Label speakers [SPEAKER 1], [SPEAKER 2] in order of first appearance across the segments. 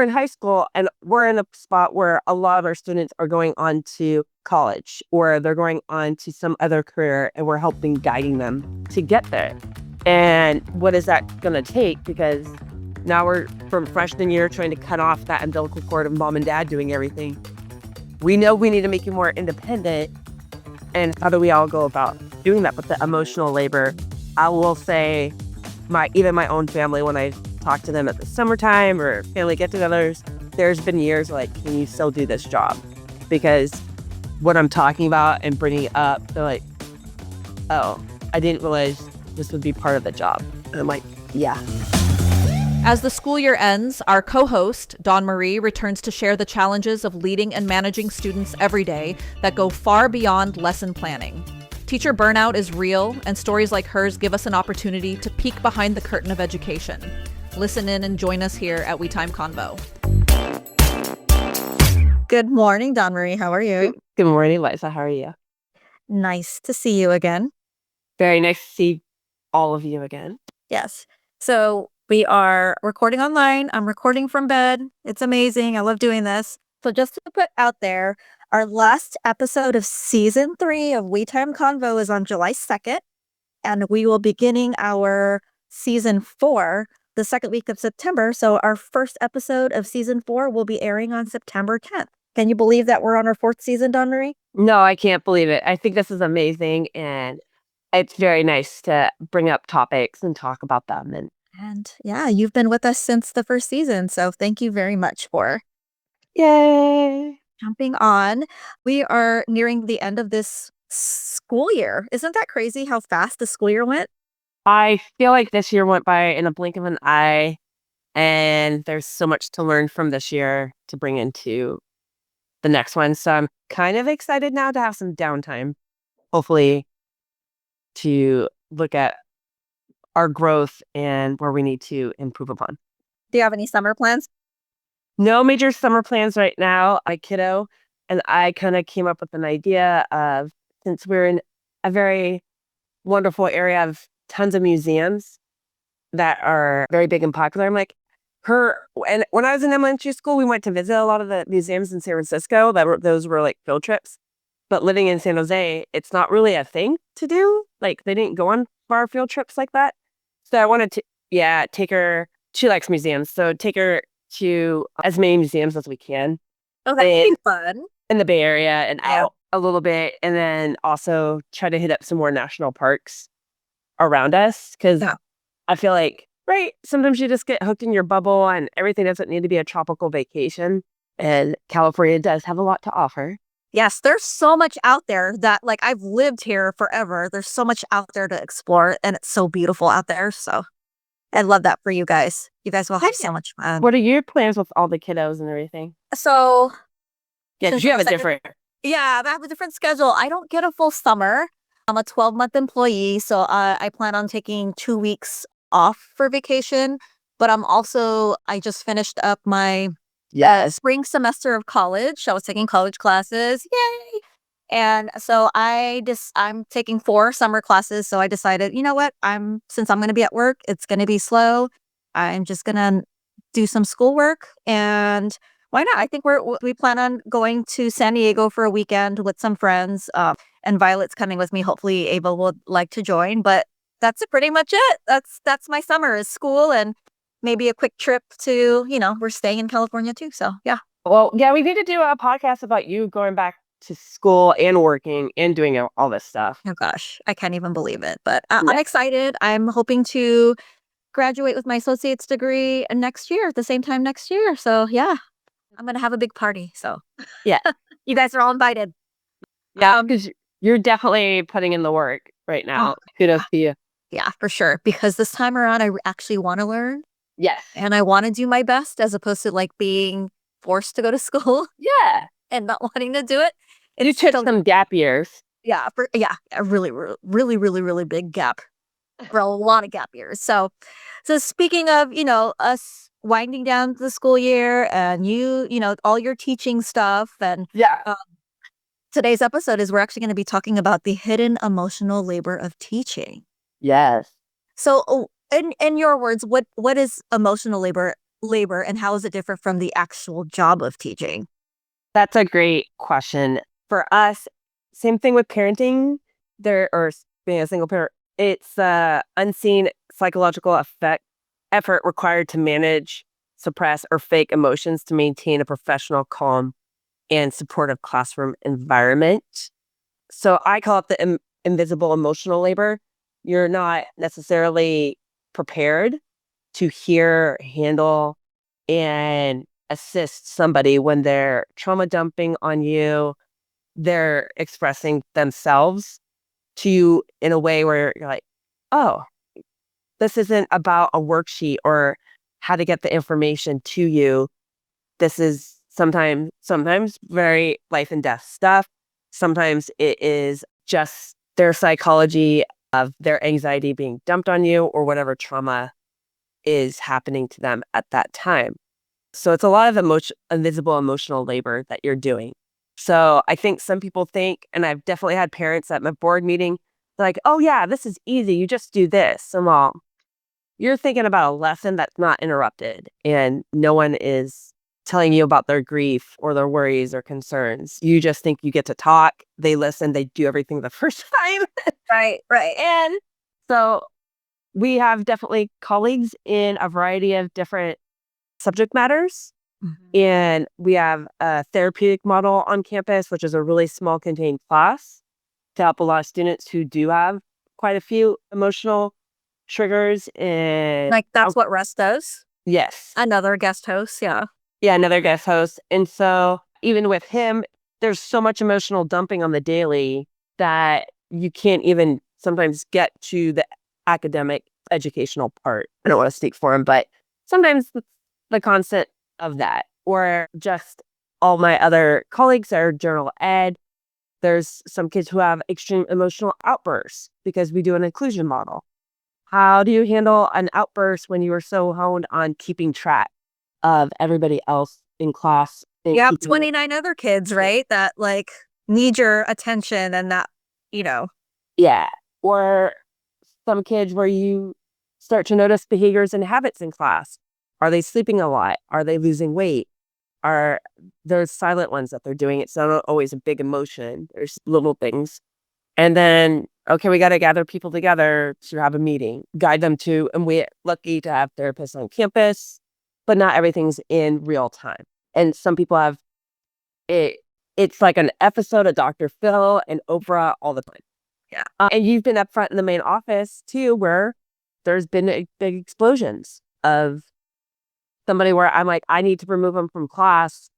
[SPEAKER 1] we're in high school and we're in a spot where a lot of our students are going on to college or they're going on to some other career, and we're helping guiding them to get there. And what is that going to take? Because now we're from freshman year trying to cut off that umbilical cord of mom and dad doing everything. We know we need to make you more independent. And how do we all go about doing that with the emotional labor? I will say even my own family, when I talk to them at the summertime or family get-togethers, there's been years like, can you still do this job? Because what I'm talking about and bringing up, they're like, oh, I didn't realize this would be part of the job. And I'm like, yeah.
[SPEAKER 2] As the school year ends, our co-host, Dawn Marie, returns to share the challenges of leading and managing students every day that go far beyond lesson planning. Teacher burnout is real, and stories like hers give us an opportunity to peek behind the curtain of education. Listen in and join us here at We Time Convo.
[SPEAKER 3] Good morning, Dawn Marie. How are you?
[SPEAKER 1] Good morning, Liza. How are you?
[SPEAKER 3] Nice to see you again.
[SPEAKER 1] Very nice to see all of you again.
[SPEAKER 3] Yes. So we are recording online. I'm recording from bed. It's amazing. I love doing this. So just to put out there, our last episode of season 3 of We Time Convo is on July 2nd, and we will be beginning our season 4 the second week of September. So our first episode of season 4 will be airing on September 10th. Can you believe that we're on our 4th season, Dawn Marie?
[SPEAKER 1] No, I can't believe it. I think this is amazing, and it's very nice to bring up topics and talk about them.
[SPEAKER 3] And yeah, you've been with us since the first season, so thank you very much for
[SPEAKER 1] yay!
[SPEAKER 3] Jumping on. We are nearing the end of this school year. Isn't that crazy how fast the school year went?
[SPEAKER 1] I feel like this year went by in a blink of an eye, and there's so much to learn from this year to bring into the next one. So I'm kind of excited now to have some downtime, hopefully, to look at our growth and where we need to improve upon.
[SPEAKER 3] Do you have any summer plans?
[SPEAKER 1] No major summer plans right now. My kiddo and I kind of came up with an idea of, since we're in a very wonderful area of tons of museums that are very big and popular, I'm like, and when I was in elementary school, we went to visit a lot of the museums in San Francisco. Those were like field trips. But living in San Jose, it's not really a thing to do. Like, they didn't go on far field trips like that. So I wanted to, take her. She likes museums, so take her to as many museums as we can.
[SPEAKER 3] Oh, that'd be fun.
[SPEAKER 1] In the Bay Area and out a little bit, and then also try to hit up some more national parks around us, because I feel like, sometimes you just get hooked in your bubble and everything doesn't need to be a tropical vacation, and California does have a lot to offer.
[SPEAKER 3] Yes, there's so much out there that, like, I've lived here forever. There's so much out there to explore, and it's so beautiful out there. So I love that for you guys. You guys will have so much fun.
[SPEAKER 1] What are your plans with all the kiddos and everything?
[SPEAKER 3] So,
[SPEAKER 1] yeah, because you have a different...
[SPEAKER 3] Yeah, I have a different schedule. I don't get a full summer. I'm a 12-month employee, so I plan on taking 2 weeks off for vacation. But I just finished up my spring semester of college. I was taking college classes. Yay! And so I'm taking 4 summer classes. So I decided, you know what? Since I'm going to be at work, it's going to be slow. I'm just going to do some schoolwork, and why not? I think we plan on going to San Diego for a weekend with some friends. And Violet's coming with me. Hopefully Ava would like to join, but that's pretty much it. That's my summer, is school and maybe a quick trip to, we're staying in California too. So yeah.
[SPEAKER 1] Well, yeah, we need to do a podcast about you going back to school and working and doing all this stuff.
[SPEAKER 3] Oh gosh, I can't even believe it, but I'm excited. I'm hoping to graduate with my associate's degree next year, at the same time next year. So yeah, I'm going to have a big party. So
[SPEAKER 1] yeah,
[SPEAKER 3] you guys are all invited.
[SPEAKER 1] Yeah, because you're definitely putting in the work right now. Kudos to you.
[SPEAKER 3] Yeah, for sure. Because this time around, I actually want to learn.
[SPEAKER 1] Yes.
[SPEAKER 3] And I want to do my best, as opposed to like being forced to go to school.
[SPEAKER 1] Yeah.
[SPEAKER 3] And not wanting to do it.
[SPEAKER 1] You took some gap years.
[SPEAKER 3] Yeah. A really, really, really, really big gap. For a lot of gap years. So speaking of, us winding down the school year and all your teaching stuff, and today's episode is we're actually going to be talking about the hidden emotional labor of teaching.
[SPEAKER 1] Yes.
[SPEAKER 3] So in your words, what is emotional labor labor and how is it different from the actual job of teaching?
[SPEAKER 1] That's a great question. For us, same thing with parenting. Being a single parent, it's unseen psychological effort required to manage, suppress, or fake emotions to maintain a professional, calm, and supportive classroom environment. So I call it the invisible emotional labor. You're not necessarily prepared to hear, handle, and assist somebody when they're trauma dumping on you. They're expressing themselves to you in a way where you're like, oh, this isn't about a worksheet or how to get the information to you. This is sometimes very life and death stuff. Sometimes it is just their psychology of their anxiety being dumped on you or whatever trauma is happening to them at that time. So it's a lot of invisible emotional labor that you're doing. So I think some people think, and I've definitely had parents at my board meeting, like, oh yeah, this is easy. You just do this. And well, you're thinking about a lesson that's not interrupted and no one is telling you about their grief or their worries or concerns. You just think you get to talk. They listen. They do everything the first time.
[SPEAKER 3] Right, right.
[SPEAKER 1] And so we have definitely colleagues in a variety of different subject matters.
[SPEAKER 3] Mhm.
[SPEAKER 1] And we have a therapeutic model on campus, which is a really small contained class to help a lot of students who do have quite a few emotional triggers. And
[SPEAKER 3] Like that's what Russ does.
[SPEAKER 1] yes.
[SPEAKER 3] Another guest host, yeah.
[SPEAKER 1] Yeah, another guest host. And so even with him, there's so much emotional dumping on the daily that you can't even sometimes get to the academic educational part. I don't want to speak for him, but sometimes the constant of that, or just all my other colleagues are journal ed. There's some kids who have extreme emotional outbursts because we do an inclusion model. How do you handle an outburst when you are so honed on keeping track of everybody else in class? And
[SPEAKER 3] You have
[SPEAKER 1] keeping
[SPEAKER 3] 29 other kids, right? That like need your attention and that, you know.
[SPEAKER 1] Yeah. Or some kids where you start to notice behaviors and habits in class. Are they sleeping a lot? Are they losing weight? Are there's silent ones that they're doing? It's not always a big emotion. There's little things. And then, okay, we got to gather people together to have a meeting, guide them to, and we're lucky to have therapists on campus, but not everything's in real time. And some people have it, it's like an episode of Dr. Phil and Oprah all the time.
[SPEAKER 3] Yeah.
[SPEAKER 1] And you've been up front in the main office too, where there's been big explosions of somebody where I'm like, I need to remove them from class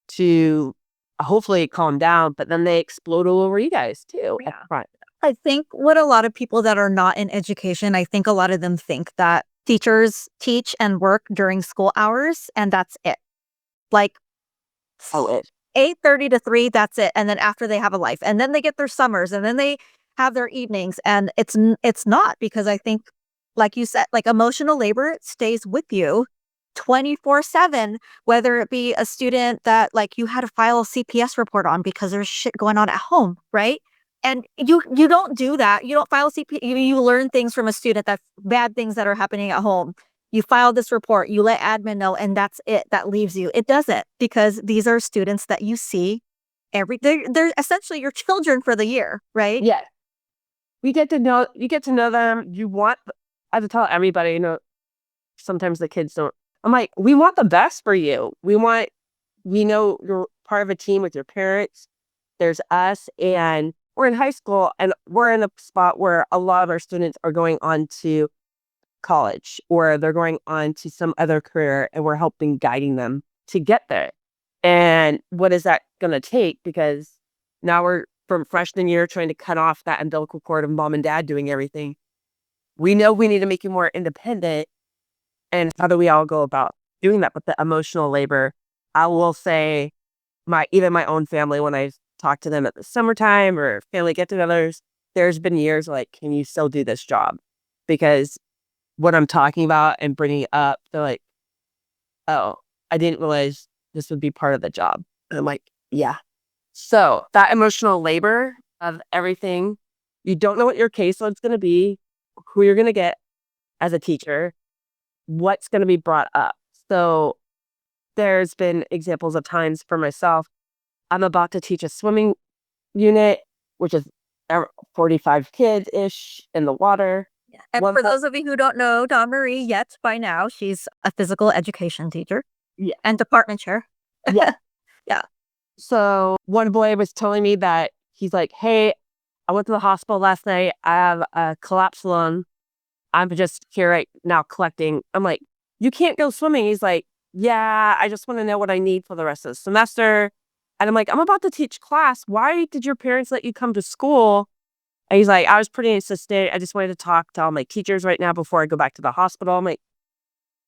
[SPEAKER 1] to hopefully calm down, but then they explode all over you guys too at
[SPEAKER 3] Yeah.
[SPEAKER 1] front.
[SPEAKER 3] I think what a lot of people that are not in education, I think a lot of them think that teachers teach and work during school hours and that's it. Like
[SPEAKER 1] Oh, it.
[SPEAKER 3] 8:30 to 3, that's it. And then after they have a life and then they get their summers and then they have their evenings and it's not because I think like you said, like emotional labor stays with you 24/7, whether it be a student that like you had to file a CPS report on because there's shit going on at home, right? And you don't do that. You don't file a CPS. You learn things from a student that's bad things that are happening at home. You file this report, you let admin know, and that's it. That leaves you. It doesn't because these are students that you see they're essentially your children for the year, right?
[SPEAKER 1] Yeah. You get to know them. I have to tell everybody, sometimes the kids don't. I'm like, we want the best for you. We know you're part of a team with your parents. There's us, and we're in high school, and we're in a spot where a lot of our students are going on to college or they're going on to some other career, and we're helping guiding them to get there. And what is that going to take? Because now we're from freshman year trying to cut off that umbilical cord of mom and dad doing everything. We know we need to make you more independent. And how do we all go about doing that with the emotional labor? I will say even my own family, when I talk to them at the summertime or family get-togethers, there's been years like, can you still do this job? Because what I'm talking about and bringing up, they're like, oh, I didn't realize this would be part of the job. And I'm like, yeah. So that emotional labor of everything, you don't know what your caseload's going to be, who you're going to get as a teacher, what's going to be brought up. So there's been examples of times for myself. I'm about to teach a swimming unit, which is 45 kids ish in the water.
[SPEAKER 3] And
[SPEAKER 1] One
[SPEAKER 3] for
[SPEAKER 1] po-
[SPEAKER 3] those of you who don't know Dawn Marie yet by now, she's a physical education teacher
[SPEAKER 1] Yeah.
[SPEAKER 3] and department chair.
[SPEAKER 1] Yeah.
[SPEAKER 3] Yeah.
[SPEAKER 1] So one boy was telling me that he's like, hey, I went to the hospital last night. I have a collapsed lung. I'm just here right now collecting. I'm like, you can't go swimming. He's like, yeah, I just want to know what I need for the rest of the semester. And I'm like, I'm about to teach class. Why did your parents let you come to school? And he's like, I was pretty insistent. I just wanted to talk to all my teachers right now before I go back to the hospital. I'm like,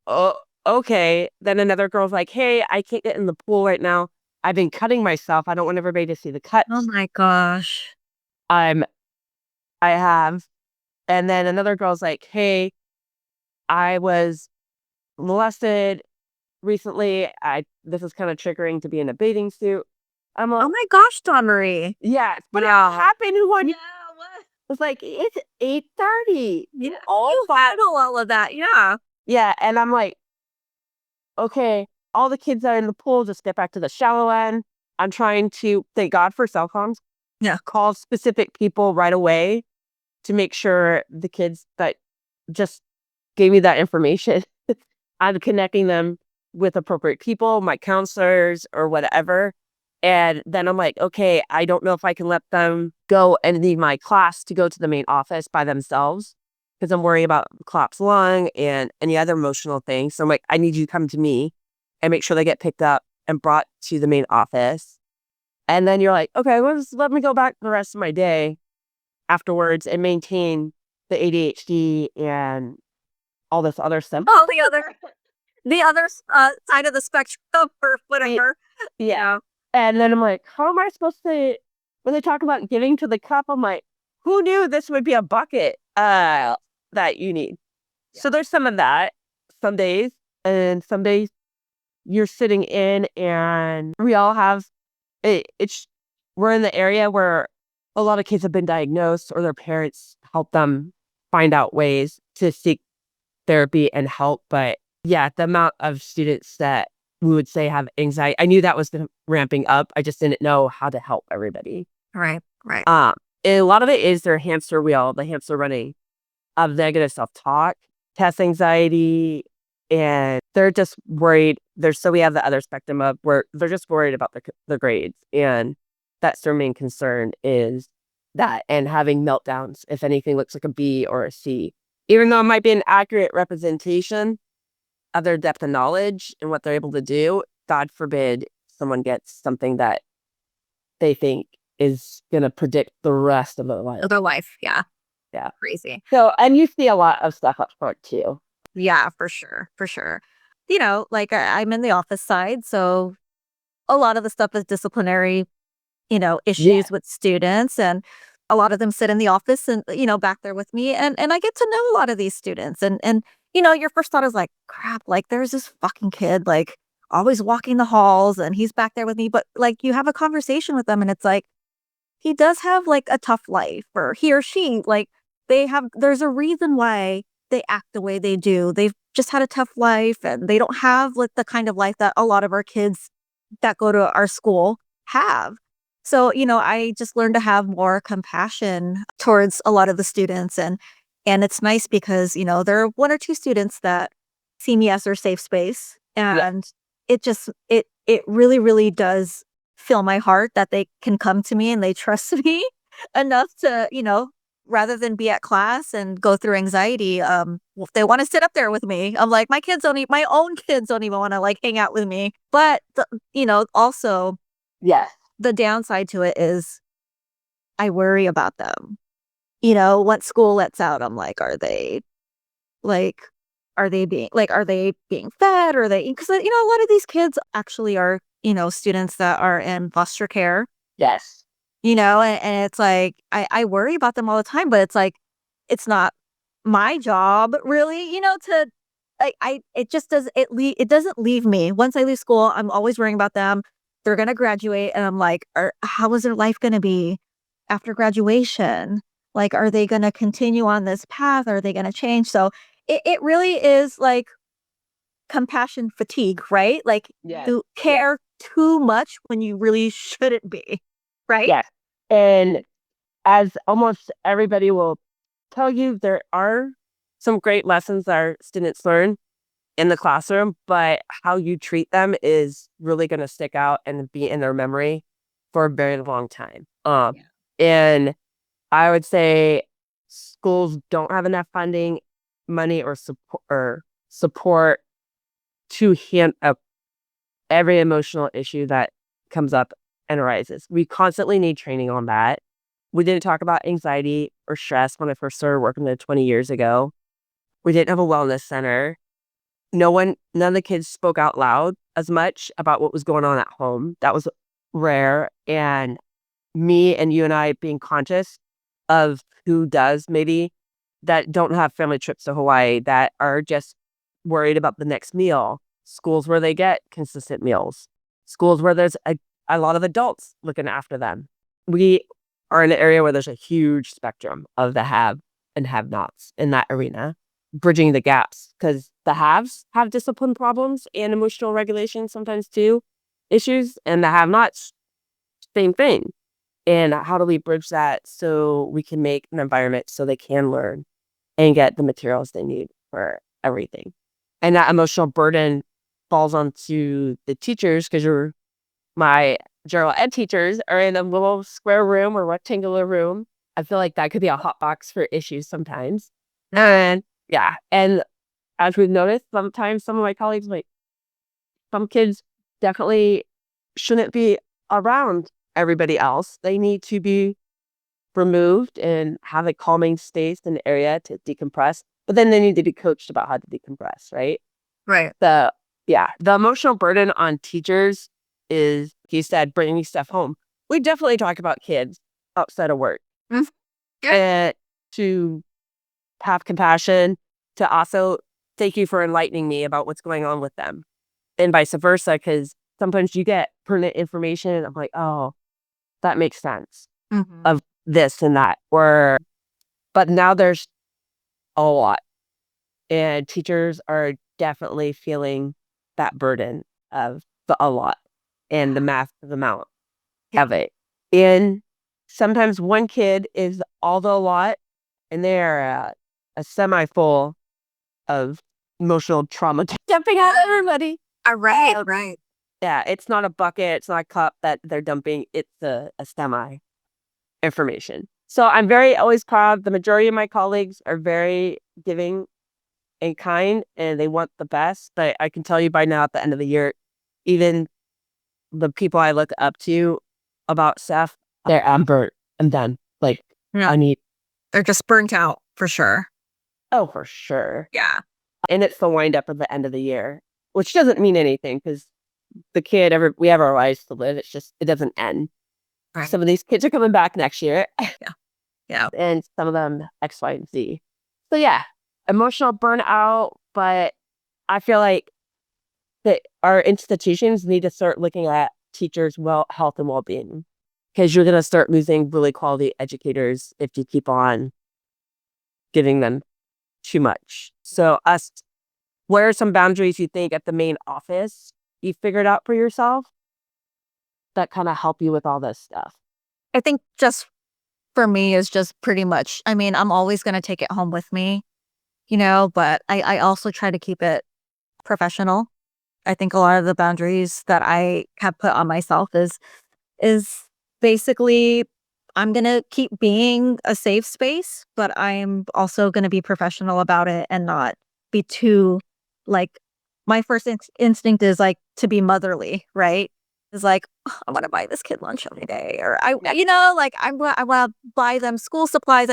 [SPEAKER 1] oh, okay. Then another girl's like, hey, I can't get in the pool right now. I've been cutting myself. I don't want everybody to see the cuts.
[SPEAKER 3] Oh my gosh.
[SPEAKER 1] I'm, I have. And then another girl's like, hey, I was molested recently. This is kind of triggering to be in a bathing suit. I'm like,
[SPEAKER 3] Oh my gosh, Dawn Marie.
[SPEAKER 1] yeah, but it
[SPEAKER 3] Wow.
[SPEAKER 1] happened when
[SPEAKER 3] Yeah,
[SPEAKER 1] it
[SPEAKER 3] what?
[SPEAKER 1] was like it's 8:30.
[SPEAKER 3] Yeah.
[SPEAKER 1] All
[SPEAKER 3] You handle all of that. Yeah.
[SPEAKER 1] yeah, and I'm like, okay, all the kids that are in the pool just get back to the shallow end. I'm trying to thank God for cell phones.
[SPEAKER 3] Yeah.
[SPEAKER 1] Call specific people right away to make sure the kids that just gave me that information, I'm connecting them with appropriate people, my counselors or whatever. And then I'm like, okay, I don't know if I can let them go and leave my class to go to the main office by themselves because I'm worrying about collapsed lung and any other emotional things. So I'm like, I need you to come to me and make sure they get picked up and brought to the main office. And then you're like, okay, well, just let me go back the rest of my day afterwards and maintain the ADHD and all this other stuff.
[SPEAKER 3] Oh, the other side of the spectrum for whatever.
[SPEAKER 1] Yeah. And then I'm like, how am I supposed to, when they talk about giving to the cup, I'm like, who knew this would be a bucket that you need? So there's some of that some days, and some days you're sitting in and we all have we're in the area where a lot of kids have been diagnosed or their parents help them find out ways to seek therapy and help. But yeah, the amount of students that we would say have anxiety, I knew that was ramping up. I just didn't know how to help everybody.
[SPEAKER 3] Right. Right.
[SPEAKER 1] And a lot of it is their hamster wheel, the hamster running of negative self-talk, test anxiety, and they're just worried. So we have the other spectrum of where they're just worried about the grades. And that's their main concern is that and having meltdowns if anything looks like a B or a C. Even though it might be an accurate representation of their depth of knowledge and what they're able to do, God forbid someone gets something that they think is going to predict the rest of their life.
[SPEAKER 3] Other life. Yeah.
[SPEAKER 1] Yeah.
[SPEAKER 3] Crazy.
[SPEAKER 1] So, and you see a lot of stuff up front too.
[SPEAKER 3] Yeah, for sure. For sure. You know, like I'm in the office side. So a lot of the stuff is disciplinary, issues with students. And a lot of them sit in the office and, back there with me. And I get to know a lot of these students. And your first thought is like, crap, like there's this fucking kid, like always walking the halls and he's back there with me. But like you have a conversation with them and it's like, he does have like a tough life or he or she, like there's a reason why they act the way they do. They've just had a tough life and they don't have like the kind of life that a lot of our kids that go to our school have. So, I just learned to have more compassion towards a lot of the students. And it's nice because, there are one or two students that see me as their safe space. And it really, really does fill my heart that they can come to me and they trust me enough to, rather than be at class and go through anxiety, if they want to sit up there with me, I'm like, my own kids don't even want to like hang out with me. But, also,
[SPEAKER 1] Yes.
[SPEAKER 3] the downside to it is I worry about them. Once school lets out, I'm like, are they being fed? Or because, a lot of these kids actually are, students that are in foster care.
[SPEAKER 1] Yes.
[SPEAKER 3] And it's like, I worry about them all the time, but it's like, it's not my job really, it doesn't leave me. Once I leave school, I'm always worrying about them. They're going to graduate. And I'm like, how is their life going to be after graduation? Like, are they going to continue on this path? Are they going to change? So it really is like compassion fatigue, right? Like
[SPEAKER 1] Yes.
[SPEAKER 3] you care too much when you really shouldn't be, right?
[SPEAKER 1] Yes. And as almost everybody will tell you, there are some great lessons that our students learn in the classroom, but how you treat them is really going to stick out and be in their memory for a very long time. And I would say schools don't have enough funding, money, or support to hand up every emotional issue that comes up and arises. We constantly need training on that. We didn't talk about anxiety or stress when I first started working there 20 years ago. We didn't have a wellness center. None of the kids spoke out loud as much about what was going on at home. That was rare. And me and you and I being conscious of who does maybe that don't have family trips to Hawaii, that are just worried about the next meal, schools where they get consistent meals, schools where there's a lot of adults looking after them. We are in an area where there's a huge spectrum of the have and have nots in that arena, bridging the gaps, because the haves have discipline problems and emotional regulation sometimes too issues, and the have nots, same thing. And how do we bridge that so we can make an environment so they can learn and get the materials they need for everything? And that emotional burden falls onto the teachers, because my general ed teachers are in a little square room or rectangular room. I feel like that could be a hot box for issues sometimes. And yeah. And as we've noticed, sometimes some of my colleagues, like, some kids definitely shouldn't be around everybody else. They need to be removed and have a calming space and area to decompress. But then they need to be coached about how to decompress, right?
[SPEAKER 3] Right.
[SPEAKER 1] The emotional burden on teachers is, he said, bringing stuff home. We definitely talk about kids outside of work.
[SPEAKER 3] Mhm.
[SPEAKER 1] And to have compassion, to also thank you for enlightening me about what's going on with them, and vice versa, because sometimes you get pertinent information and I'm like, oh, that makes sense
[SPEAKER 3] Mhm.
[SPEAKER 1] of this and that. But now there's a lot, and teachers are definitely feeling that burden of a lot and the massive amount of it. And sometimes one kid is all the lot, and they're a semi full of emotional trauma dumping out everybody.
[SPEAKER 3] Right.
[SPEAKER 1] Yeah, it's not a bucket, it's not a cup that they're dumping, it's a semi information. So I'm very always proud. The majority of my colleagues are very giving and kind, and they want the best. But I can tell you by now, at the end of the year, even the people I look up to about stuff, I'm burnt. I'm done. Like,
[SPEAKER 3] Yeah.
[SPEAKER 1] I need,
[SPEAKER 3] They're just burnt out for sure.
[SPEAKER 1] oh, for sure.
[SPEAKER 3] Yeah.
[SPEAKER 1] And it's the wind up of the end of the year, which doesn't mean anything, because we have our lives to live. It's just, it doesn't end.
[SPEAKER 3] Right.
[SPEAKER 1] Some of these kids are coming back next year.
[SPEAKER 3] Yeah.
[SPEAKER 1] And some of them X, Y, and Z. So yeah, emotional burnout. But I feel like that our institutions need to start looking at teachers' health and well-being, because you're going to start losing really quality educators if you keep on giving them too much. So what are some boundaries you think at the main office you figured out for yourself that kind of help you with all this stuff?
[SPEAKER 3] I think just for me is just pretty much, I mean, I'm always going to take it home with me, but I also try to keep it professional. I think a lot of the boundaries that I have put on myself is basically, I'm going to keep being a safe space, but I'm also going to be professional about it and not be too, like, my first instinct is like to be motherly, right? Is like, "Oh, I want to buy this kid lunch every day," or like I want to buy them school supplies,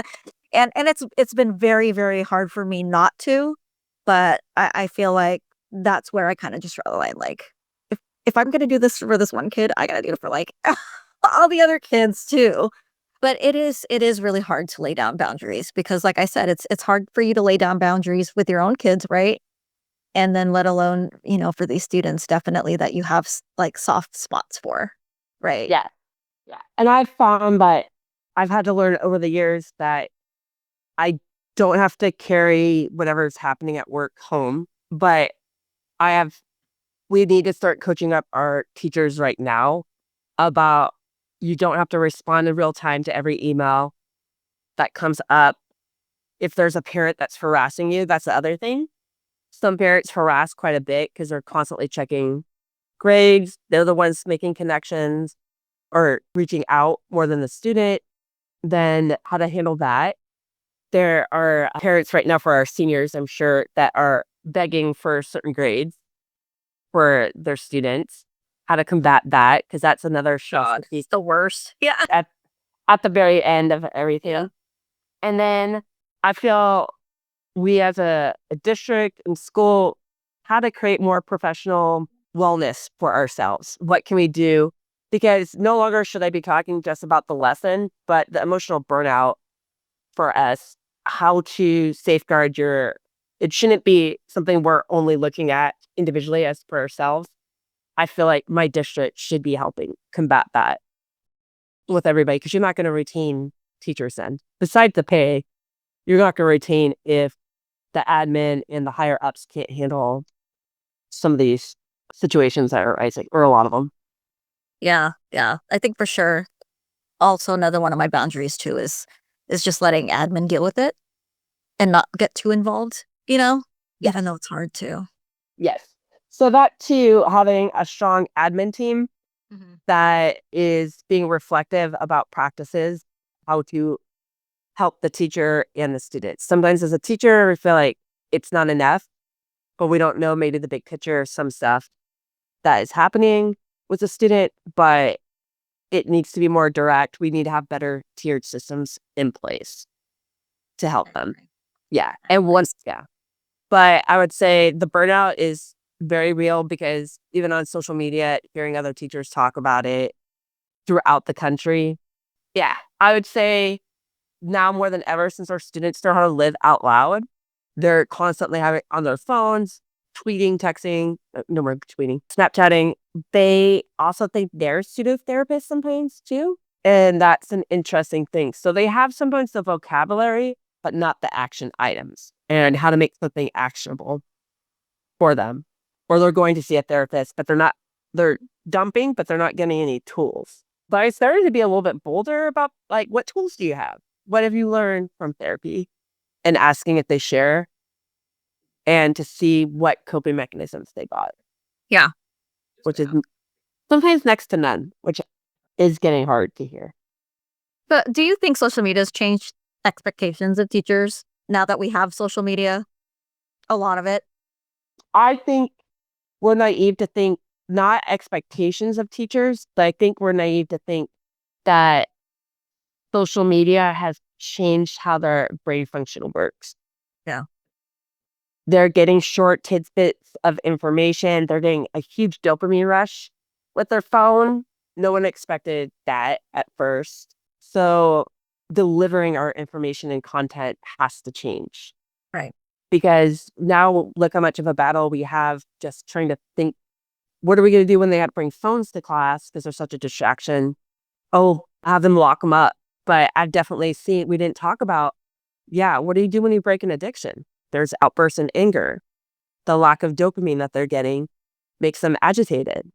[SPEAKER 3] and it's been very, very hard for me not to, but I feel like that's where I kind of just draw the line. Like, if I'm gonna do this for this one kid, I gotta do it for like all the other kids too. But it is really hard to lay down boundaries because, like I said, it's hard for you to lay down boundaries with your own kids, right? And then let alone, for these students, definitely that you have like soft spots for, right?
[SPEAKER 1] Yeah. Yeah. And I've found that I've had to learn over the years that I don't have to carry whatever's happening at work home, but we need to start coaching up our teachers right now about you don't have to respond in real time to every email that comes up. If there's a parent that's harassing you, that's the other thing. Some parents harass quite a bit because they're constantly checking grades. They're the ones making connections or reaching out more than the student. Then how to handle that. There are parents right now for our seniors, I'm sure, that are begging for certain grades for their students. How to combat that, because that's another shock.
[SPEAKER 3] It's the worst. Yeah.
[SPEAKER 1] At the very end of everything. And then I feel we as a district and school, how to create more professional wellness for ourselves. What can we do? Because no longer should I be talking just about the lesson, but the emotional burnout for us, how to safeguard it shouldn't be something we're only looking at individually as for ourselves. I feel like my district should be helping combat that with everybody, because you're not going to retain teachers then. Besides the pay, you're not going to retain if the admin and the higher ups can't handle some of these situations that are rising, or a lot of them.
[SPEAKER 3] Yeah. I think for sure. Also, another one of my boundaries too is just letting admin deal with it and not get too involved. Yeah, I know it's hard too.
[SPEAKER 1] Yes. So that too, having a strong admin team that is being reflective about practices, how to help the teacher and the students. Sometimes as a teacher, we feel like it's not enough, but we don't know maybe the big picture, some stuff that is happening with the student, but it needs to be more direct. We need to have better tiered systems in place to help them. Yeah. And but I would say the burnout is very real, because even on social media, hearing other teachers talk about it throughout the country. Yeah. I would say now more than ever, since our students know how to live out loud, they're constantly having on their phones, tweeting, texting, no more tweeting, Snapchatting. They also think they're pseudo therapists sometimes too. And that's an interesting thing. So they have sometimes the vocabulary, but not the action items and how to make something actionable for them. Or they're going to see a therapist, but they're dumping, but they're not getting any tools. But I started to be a little bit bolder about, like, what tools do you have? What have you learned from therapy? And asking if they share, and to see what coping mechanisms they got.
[SPEAKER 3] Yeah.
[SPEAKER 1] Which is sometimes next to none, which is getting hard to hear.
[SPEAKER 3] But do you think social media has changed expectations of teachers now that we have social media? A lot of it.
[SPEAKER 1] I think we're naive to think, not expectations of teachers, but I think we're naive to think that social media has changed how their brain function works.
[SPEAKER 3] Yeah.
[SPEAKER 1] They're getting short tidbits of information. They're getting a huge dopamine rush with their phone. No one expected that at first. So delivering our information and content has to change.
[SPEAKER 3] Right.
[SPEAKER 1] Because now look how much of a battle we have just trying to think, what are we going to do when they have to bring phones to class because they're such a distraction? Oh, have them lock them up. But I've definitely seen, we didn't talk about, what do you do when you break an addiction? There's outbursts in anger. The lack of dopamine that they're getting makes them agitated.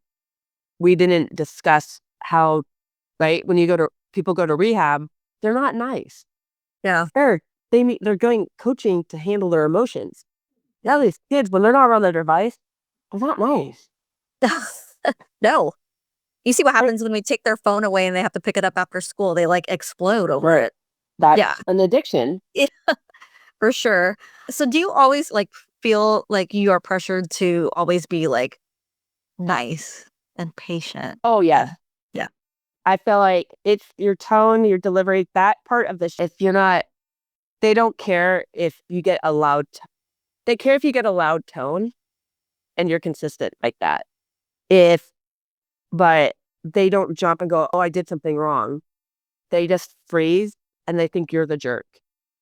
[SPEAKER 1] We didn't discuss how, right, when people go to rehab, they're not nice.
[SPEAKER 3] Yeah.
[SPEAKER 1] They're going coaching to handle their emotions. Now these kids, when they're not around their device, they're not nice.
[SPEAKER 3] No. You see what happens when we take their phone away and they have to pick it up after school. They like explode over it.
[SPEAKER 1] That's an addiction.
[SPEAKER 3] Yeah, for sure. So do you always like feel like you are pressured to always be like nice and patient?
[SPEAKER 1] Oh, yeah.
[SPEAKER 3] Yeah.
[SPEAKER 1] I feel like it's your tone, your delivery, that part of if you're not, they don't care if you get a loud, they care if you get a loud tone and you're consistent like that. But they don't jump and go, oh, I did something wrong. They just freeze and they think you're the jerk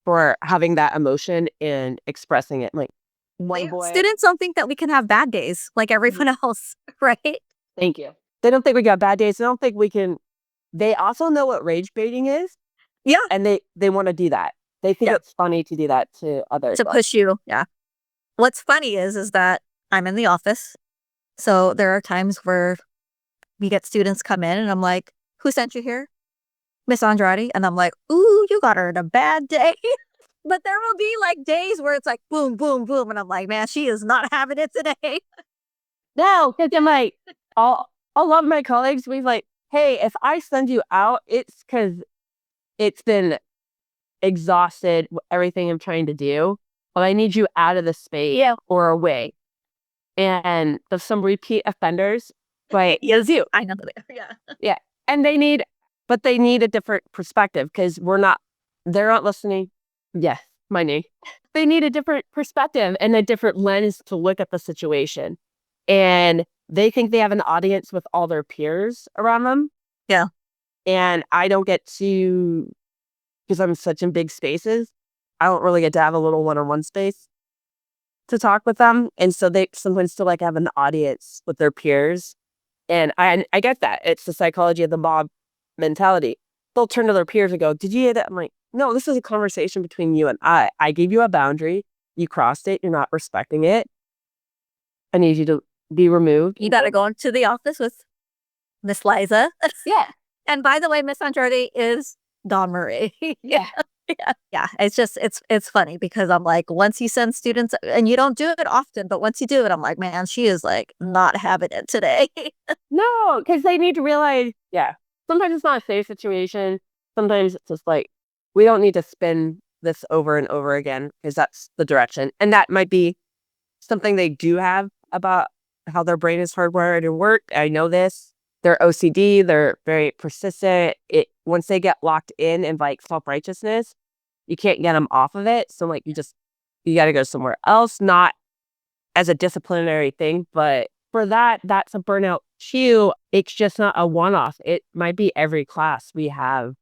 [SPEAKER 1] for having that emotion and expressing it. Like, one boy.
[SPEAKER 3] Students don't think that we can have bad days like everyone else, right?
[SPEAKER 1] Thank you. They don't think we got bad days. They don't think we can. They also know what rage baiting is.
[SPEAKER 3] Yeah.
[SPEAKER 1] And they want to do that. They think it's funny to do that to others.
[SPEAKER 3] To push you. Yeah. What's funny is that I'm in the office. So there are times where we get students come in and I'm like, who sent you here? Miss Andrade. And I'm like, ooh, you got her in a bad day. But there will be like days where it's like boom, boom, boom. And I'm like, man, she is not having it today.
[SPEAKER 1] No, because I'm like, a lot of my colleagues, we've like, hey, if I send you out, it's because it's been exhausted with everything I'm trying to do. But I need you out of the space or away. And there's some repeat offenders, but
[SPEAKER 3] Yes, you. I know that. Yeah.
[SPEAKER 1] yeah. And they need a different perspective because they're not listening. Yes, my knee. They need a different perspective and a different lens to look at the situation. And they think they have an audience with all their peers around them.
[SPEAKER 3] Yeah.
[SPEAKER 1] And I don't get to, because I'm such in big spaces, I don't really get to have a little one-on-one space to talk with them. And so they sometimes still like have an audience with their peers. And I get that. It's the psychology of the mob mentality. They'll turn to their peers and go, did you hear that? I'm like, no, this is a conversation between you and I. I gave you a boundary. You crossed it. You're not respecting it. I need you to be removed.
[SPEAKER 3] You got to go into the office with Miss Liza.
[SPEAKER 1] Yeah.
[SPEAKER 3] And by the way, Miss Andrade is Dawn Marie.
[SPEAKER 1] Yeah.
[SPEAKER 3] Yeah. It's just, it's funny because I'm like, once you send students, and you don't do it often, but once you do it, I'm like, man, she is like not having it today.
[SPEAKER 1] No, because they need to realize, sometimes it's not a safe situation. Sometimes it's just like, we don't need to spin this over and over again because that's the direction. And that might be something they do have about how their brain is hardwired and work. I know this. They're OCD. They're very persistent. Once they get locked in like self-righteousness, you can't get them off of it. So like you got to go somewhere else, not as a disciplinary thing, but for that's a burnout too. It's just not a one-off. It might be every class. We have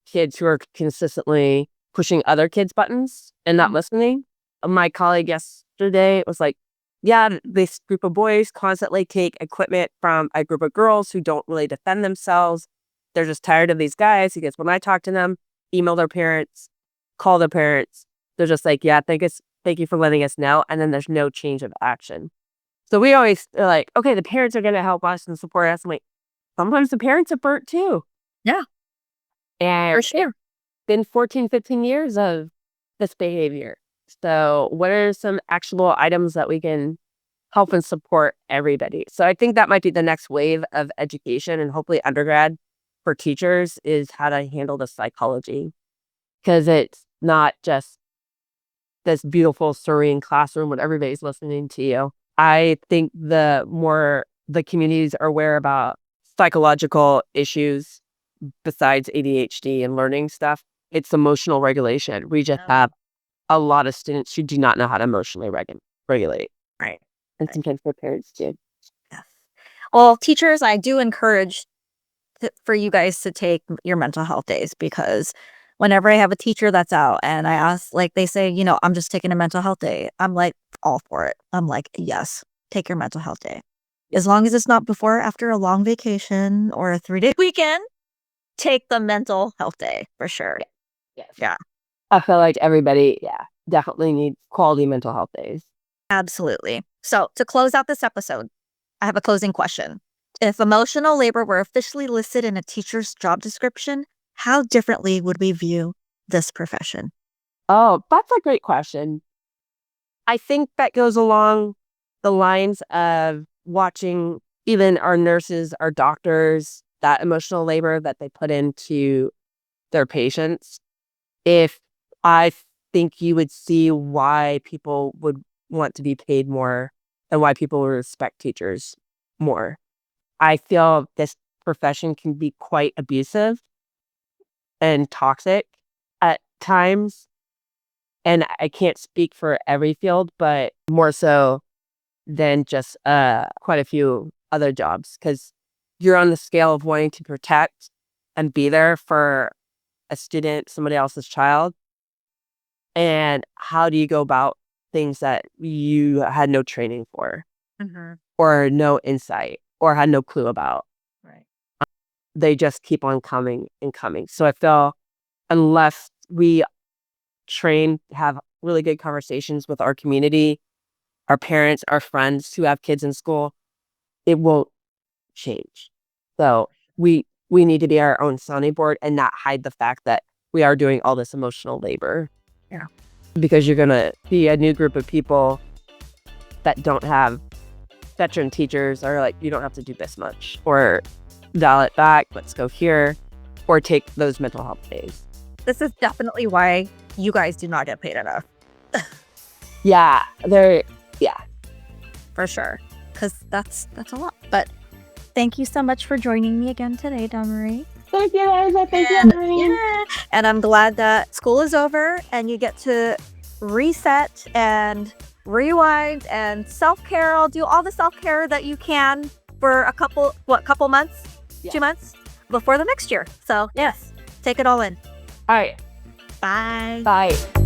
[SPEAKER 1] kids who are consistently pushing other kids' buttons and not listening. My colleague yesterday was like, yeah, this group of boys constantly take equipment from a group of girls who don't really defend themselves. They're just tired of these guys. He goes, when I talk to them, email their parents, call their parents, they're just like, yeah, thank you for letting us know. And then there's no change of action. So we always are like, okay, the parents are going to help us and support us. I'm like, sometimes the parents are burnt too.
[SPEAKER 3] Yeah.
[SPEAKER 1] And
[SPEAKER 3] For sure.
[SPEAKER 1] it's been 14, 15 years of this behavior. So what are some actionable items that we can help and support everybody? So I think that might be the next wave of education and hopefully undergrad for teachers is how to handle the psychology. Because it's not just this beautiful, serene classroom when everybody's listening to you. I think the more the communities are aware about psychological issues besides ADHD and learning stuff, it's emotional regulation. We just have a lot of students who do not know how to emotionally regulate.
[SPEAKER 3] Right.
[SPEAKER 1] And sometimes their parents do.
[SPEAKER 3] Yes. Well, teachers, I do encourage for you guys to take your mental health days because whenever I have a teacher that's out and I ask, like they say, I'm just taking a mental health day. I'm like, all for it. I'm like, yes, take your mental health day. As long as it's not before or after a long vacation or a 3-day weekend, take the mental health day for sure.
[SPEAKER 1] Yes.
[SPEAKER 3] Yeah.
[SPEAKER 1] I feel like everybody, definitely needs quality mental health days.
[SPEAKER 3] Absolutely. So to close out this episode, I have a closing question. If emotional labor were officially listed in a teacher's job description, how differently would we view this profession?
[SPEAKER 1] Oh, that's a great question. I think that goes along the lines of watching even our nurses, our doctors, that emotional labor that they put into their patients. If I think you would see why people would want to be paid more and why people would respect teachers more. I feel this profession can be quite abusive and toxic at times. And I can't speak for every field, but more so than just quite a few other jobs because you're on the scale of wanting to protect and be there for a student, somebody else's child. And how do you go about things that you had no training for or no insight or had no clue about?
[SPEAKER 3] Right.
[SPEAKER 1] They just keep on coming and coming. So I feel unless we have really good conversations with our community our parents, our friends who have kids in school, it won't change. So we need to be our own sounding board and not hide the fact that we are doing all this emotional labor.
[SPEAKER 3] Yeah.
[SPEAKER 1] Because you're going to be a new group of people that don't have veteran teachers, or like, you don't have to do this much, or dial it back, let's go here, or take those mental health days.
[SPEAKER 3] This is definitely why you guys do not get paid enough.
[SPEAKER 1] Yeah,
[SPEAKER 3] For sure. Because that's a lot. But thank you so much for joining me again today, Dawn Marie.
[SPEAKER 1] Thank you, Liza. Thank you.
[SPEAKER 3] Yeah. And I'm glad that school is over and you get to reset and rewind and self-care. I'll do all the self-care that you can for a couple months?
[SPEAKER 1] Yeah.
[SPEAKER 3] 2 months before the next year. So yes, take it all in.
[SPEAKER 1] All right.
[SPEAKER 3] Bye.
[SPEAKER 1] Bye.